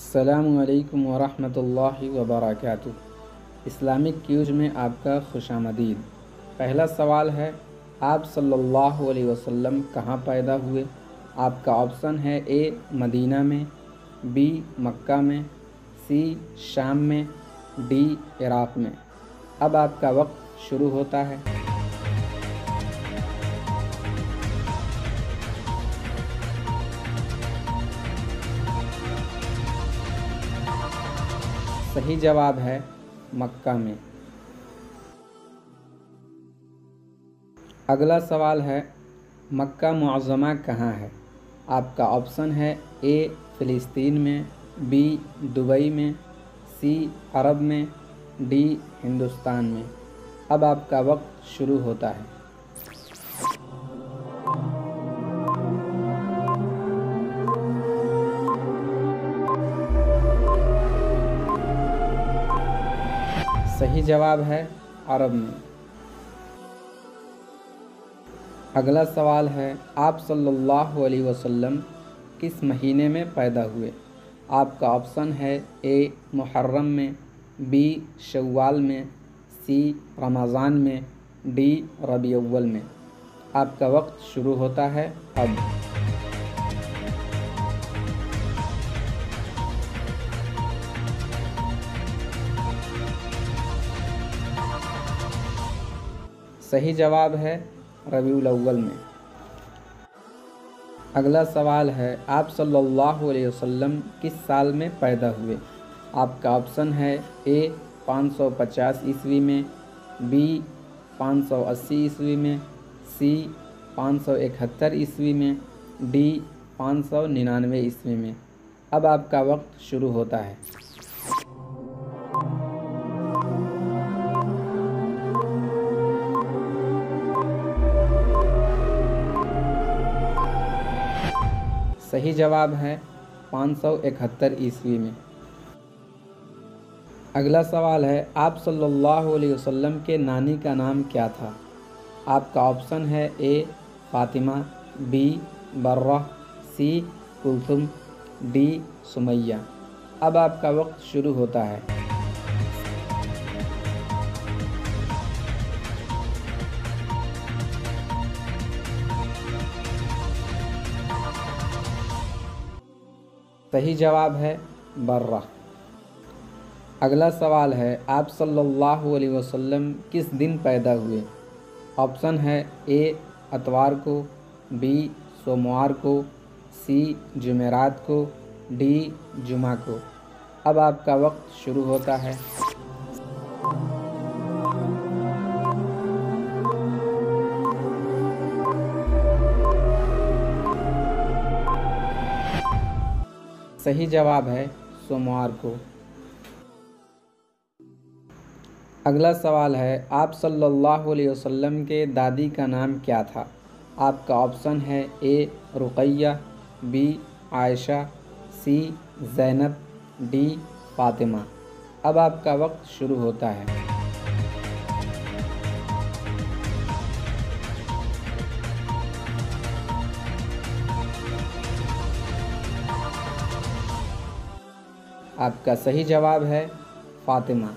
अस्सलामुअलैकुम वरहमतुल्लाहि वबरकातुहू। Islamic cues में आपका खुशामदीद। पहला सवाल है, आप सल्लल्लाहु अलैहि वसल्लम कहाँ पैदा हुए? आपका ऑप्शन है ए मदीना में, बी मक्का में, सी शाम में, डी इराक़ में। अब आपका वक्त शुरू होता है। सही जवाब है मक्का में। अगला सवाल है, मक्का मुअज़्ज़मा कहाँ है? आपका ऑप्शन है ए फ़िलिस्तीन में, बी दुबई में, सी अरब में, डी हिंदुस्तान में। अब आपका वक्त शुरू होता है। सही जवाब है अरब में। अगला सवाल है, आप सल्लल्लाहु अलैहि वसल्लम किस महीने में पैदा हुए? आपका ऑप्शन है ए मुहर्रम में, बी शव्वाल में, सी रमज़ान में, डी रबी अव्वल में। आपका वक्त शुरू होता है अब। सही जवाब है रबीउल अव्वल में। अगला सवाल है, आप सल्लल्लाहु अलैहि वसल्लम किस साल में पैदा हुए? आपका ऑप्शन है ए 550 ईस्वी में, बी 580 ईस्वी में, सी 571 ईस्वी में, डी 599 ईस्वी में। अब आपका वक्त शुरू होता है। सही जवाब है 571 ईस्वी में। अगला सवाल है, आप सल्लल्लाहु अलैहि वसल्लम के नानी का नाम क्या था? आपका ऑप्शन है ए फ़ातिमा, बी बर्रा, सी कुलथुम, डी सुमैया। अब आपका वक्त शुरू होता है। सही जवाब है बर्रा। अगला सवाल है, आप सल्लल्लाहु अलैहि वसल्लम किस दिन पैदा हुए? ऑप्शन है ए इतवार को, बी सोमवार को, सी जुमेरात को, डी जुमा को। अब आपका वक्त शुरू होता है। सही जवाब है सोमवार को। अगला सवाल है, आप सल्लल्लाहु अलैहि वसल्लम के दादी का नाम क्या था? आपका ऑप्शन है ए रुक़ैया, बी आयशा, सी ज़ैनब, डी फ़ातिमा। अब आपका वक्त शुरू होता है। आपका सही जवाब है फ़ातिमा।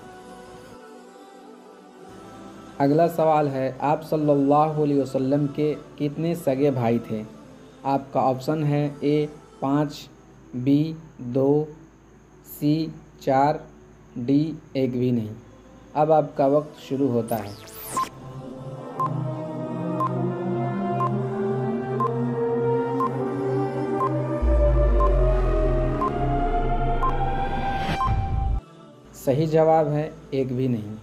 अगला सवाल है, आप सल्लल्लाहु अलैहि वसल्लम के कितने सगे भाई थे? आपका ऑप्शन है ए 5, बी 2, सी 4, डी 1 भी नहीं। अब आपका वक्त शुरू होता है। सही जवाब है 1 भी नहीं।